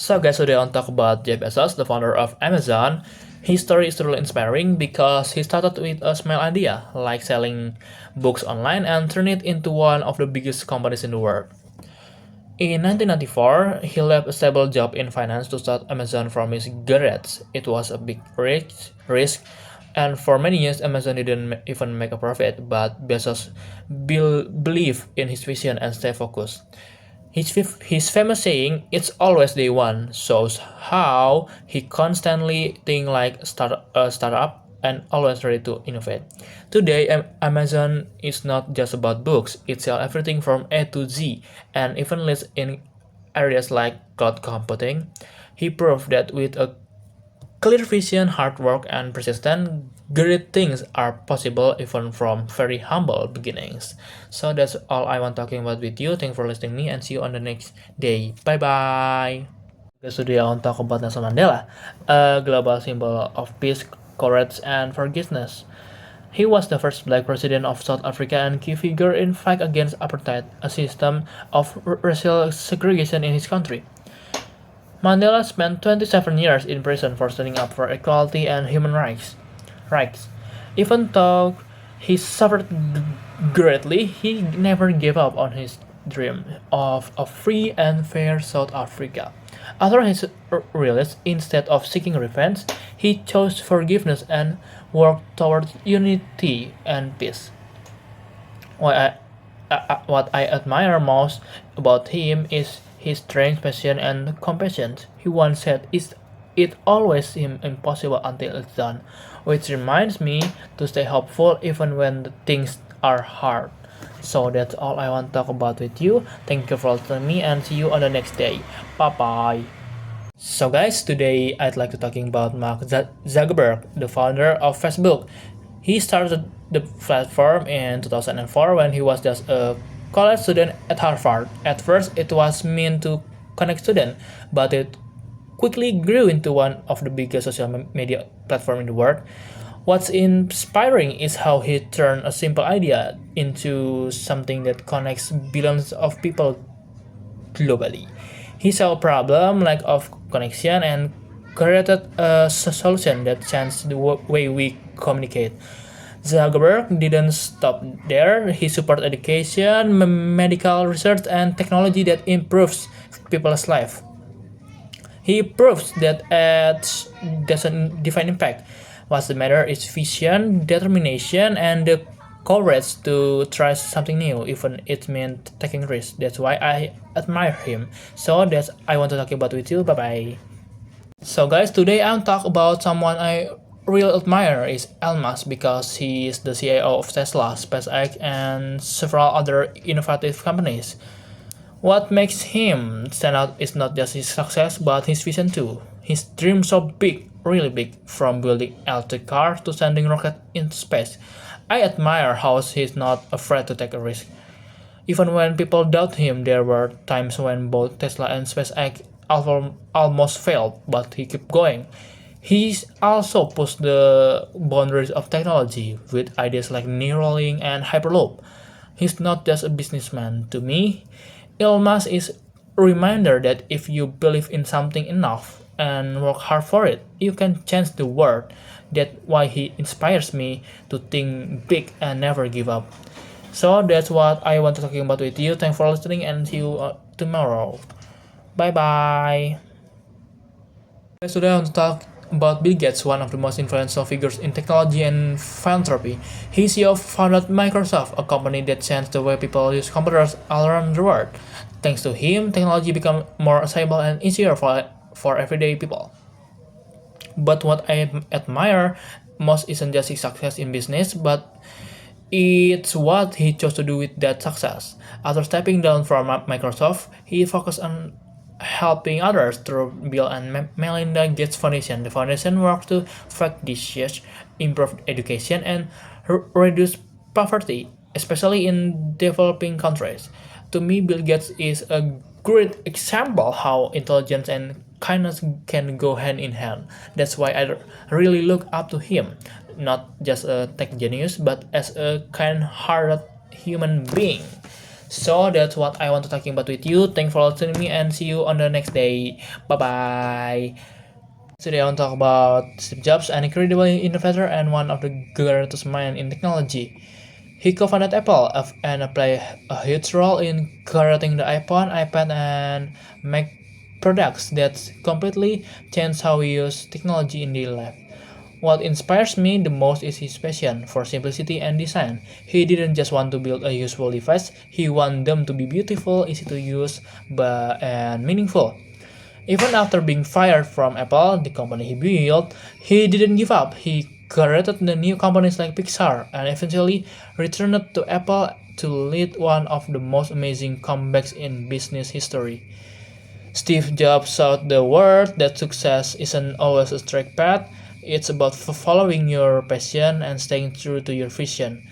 So guys, today I want to talk about Jeff Bezos, the founder of Amazon. His story is truly inspiring because he started with a small idea, like selling books online and turned it into one of the biggest companies in the world. In 1994, he left a stable job in finance to start Amazon from his garage. It was a big risk, and for many years, Amazon didn't even make a profit, but Bezos believed in his vision and stayed focused. His famous saying, "It's always day one," shows how he constantly think like startup and always ready to innovate. Today, Amazon is not just about books; it sells everything from A to Z, and even lists in areas like cloud computing. He proved that with a clear vision, hard work, and persistence, great things are possible even from very humble beginnings. So that's all I want talking about with you. Thanks for listening me and see you on the next day. Bye bye. Today I want to talk about Nelson Mandela, a global symbol of peace, courage, and forgiveness. He was the first black president of South Africa and key figure in fight against apartheid, a system of racial segregation in his country. Mandela spent 27 years in prison for standing up for equality and human rights. Even though he suffered greatly, he never gave up on his dream of a free and fair South Africa. After his release, instead of seeking revenge, he chose forgiveness and worked towards unity and peace. What I admire most about him is his strength, passion, and compassion. He once said, "It always seems impossible until it's done," which reminds me to stay hopeful even when the things are hard. So that's all I want to talk about with you. Thank you for listening me and see you on the next day. Bye bye. So guys, today I'd like to talking about Mark Zuckerberg, the founder of Facebook. He started the platform in 2004 when he was just a college student at Harvard. At first, it was meant to connect students, but it quickly grew into one of the biggest social media platform in the world. What's inspiring is how he turned a simple idea into something that connects billions of people globally. He saw a problem, lack of connection, and created a solution that changed the way we communicate. Zuckerberg didn't stop there. He supports education, medical research, and technology that improves people's life. He proves that age doesn't define impact. What's the matter is vision, determination, and the courage to try something new, even it meant taking risks. That's why I admire him. So that's I want to talk about with you. Bye bye. So guys, today I'll talk about someone I really admire is Elon Musk because he is the CEO of Tesla, SpaceX, and several other innovative companies. What makes him stand out is not just his success, but his vision too. His dream so big, really big, from building electric cars to sending rocket into space. I admire how he's not afraid to take a risk. Even when people doubt him, there were times when both Tesla and SpaceX almost failed, but he kept going. He's also pushed the boundaries of technology with ideas like Neuralink and Hyperloop. He's not just a businessman. To me, Elon Musk is a reminder that if you believe in something enough and work hard for it, you can change the world. That's why he inspires me to think big and never give up. So that's what I want to talking about with you. Thanks for listening and see you tomorrow. Bye bye. Today I want to talk about Bill Gates, one of the most influential figures in technology and philanthropy. He CEO founded Microsoft, a company that changed the way people use computers all around the world. Thanks to him, technology became more accessible and easier for everyday people. But what I admire most isn't just his success in business, but it's what he chose to do with that success. After stepping down from Microsoft, he focused on helping others through Bill and Melinda Gates Foundation. The foundation works to fight disease, improve education, and reduce poverty, especially in developing countries. To me, Bill Gates is a great example how intelligence and kindness can go hand in hand. That's why I really look up to him, not just a tech genius, but as a kind-hearted human being. So that's what I want to talking about with you. Thanks for listening to me and see you on the next day. Bye bye. Today I want to talk about Steve Jobs, an incredible innovator and one of the greatest minds in technology. He co-founded Apple and played a huge role in creating the iPhone, iPad, and Mac products that completely changed how we use technology in daily life. What inspires me the most is his passion for simplicity and design. He didn't just want to build a useful device, he wanted them to be beautiful, easy to use, and meaningful. Even after being fired from Apple, the company he built, he didn't give up. He created the new companies like Pixar and eventually returned to Apple to lead one of the most amazing comebacks in business history. Steve Jobs showed the world that success isn't always a straight path. It's about following your passion and staying true to your vision.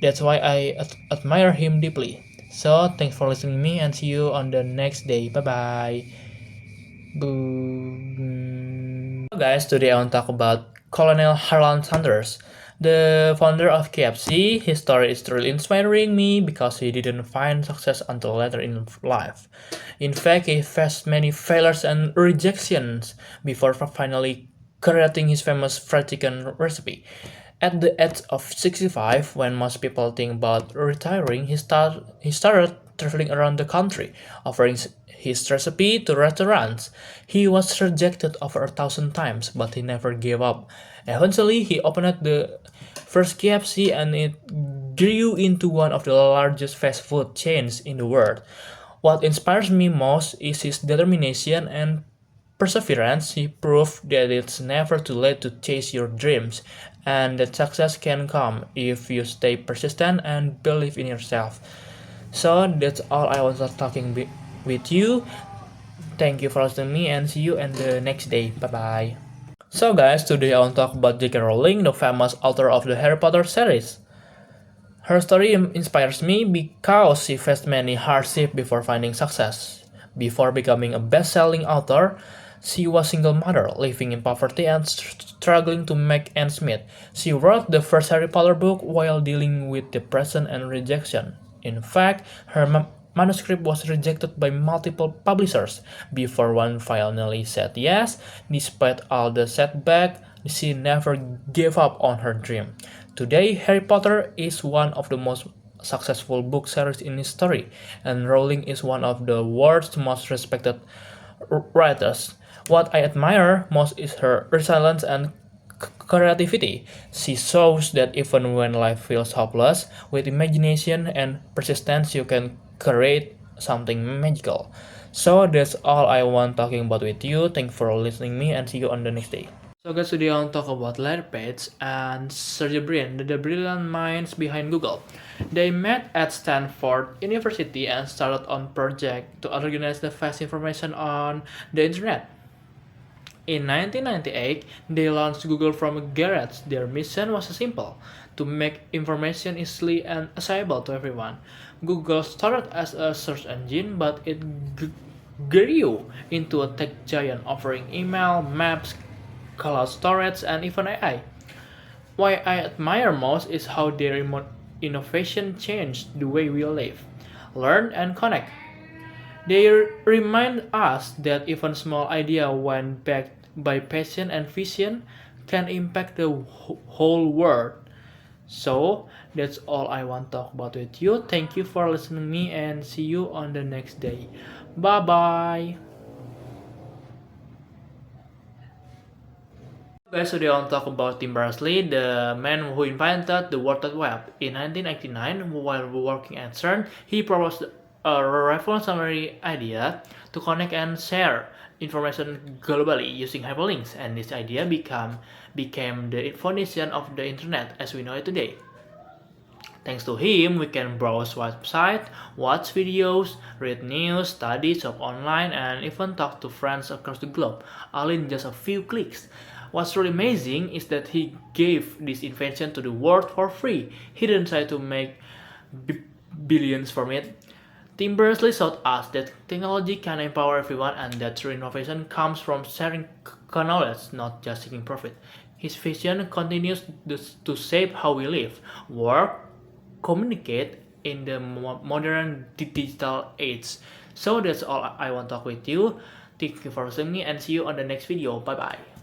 That's why I admire him deeply. So, thanks for listening to me and see you on the next day. Bye bye. Boom. Hello guys, today I want to talk about Colonel Harlan Sanders, the founder of KFC. His story is truly inspiring me because he didn't find success until later in life. In fact, he faced many failures and rejections before finally creating his famous fried chicken recipe. At the age of 65, when most people think about retiring, he started traveling around the country, offering his recipe to restaurants. He was rejected over 1,000 times, but he never gave up. Eventually, he opened the first KFC and it grew into one of the largest fast food chains in the world. What inspires me most is his determination and perseverance. He proved that it's never too late to chase your dreams, and that success can come if you stay persistent and believe in yourself. So that's all I was talking with you. Thank you for listening to me and see you in the next day. Bye bye. So guys, today I want to talk about J.K. Rowling, the famous author of the Harry Potter series. Her story inspires me because she faced many hardships before finding success. Before becoming a best-selling author, she was a single mother, living in poverty and struggling to make ends meet. She wrote the first Harry Potter book while dealing with depression and rejection. In fact, her manuscript was rejected by multiple publishers before one finally said yes. Despite all the setback, she never gave up on her dream. Today, Harry Potter is one of the most successful book series in history, and Rowling is one of the world's most respected writers. What I admire most is her resilience and creativity. She shows that even when life feels hopeless, with imagination and persistence, you can create something magical. So that's all I want talking about with you. Thanks for listening me and see you on the next day. So guys, today I want to talk about Larry Page and Sergey Brin, the brilliant minds behind Google. They met at Stanford University and started on project to organize the fast information on the internet. In 1998, they launched Google from a garage. Their mission was simple: to make information easily and accessible to everyone. Google started as a search engine, but it grew into a tech giant offering email, maps, cloud storage, and even AI. What I admire most is how their innovation changed the way we live, learn, and connect. They remind us that even small idea when backed by passion and vision can impact the whole world. So that's all I want to talk about with you. Thank you for listening to me and see you on the next day. Bye bye. Guys, today I want to talk about Tim Berners-Lee, the man who invented the World Wide Web. In 1989, while working at CERN, he proposed a revolutionary idea to connect and share information globally using hyperlinks, and this idea became the foundation of the internet as we know it today. Thanks to him, we can browse websites, watch videos, read news, study, shop online, and even talk to friends across the globe, all in just a few clicks. What's really amazing is that he gave this invention to the world for free. He didn't try to make billions from it. Tim Berners-Lee showed us that technology can empower everyone and that true innovation comes from sharing knowledge, not just seeking profit. His vision continues to shape how we live, work, communicate, in the modern digital age. So that's all I want to talk with you. Thank you for listening and see you on the next video. Bye bye.